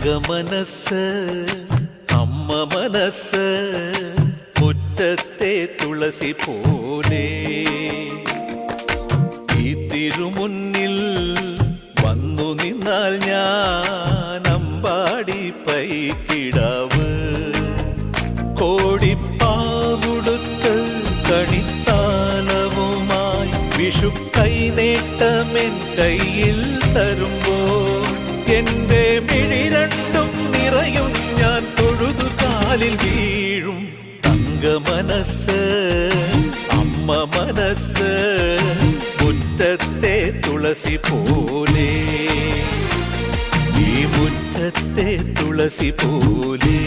തങ്കമനസ് അമ്മ മനസ് മുറ്റത്തെ തുളസി പോലെ ഈ തിരുമുന്നിൽ വന്നു നിന്നാൽ ഞാൻ അമ്പാടി പൈക്കിടാവ് കോടിപ്പാവുടുത്ത് കണിത്താലവുമായി വിഷു കൈനേട്ടമെൻ കയ്യിൽ തരുമ്പോൾ എന്റെ മിഴി രണ്ടും നിറയും ഞാൻ തൊഴുതു കാലിൽ വീഴും തങ്കമനസ് അമ്മ മനസ് മുറ്റത്തെ തുളസി പോലെ ഈ മുറ്റത്തെ തുളസി പോലെ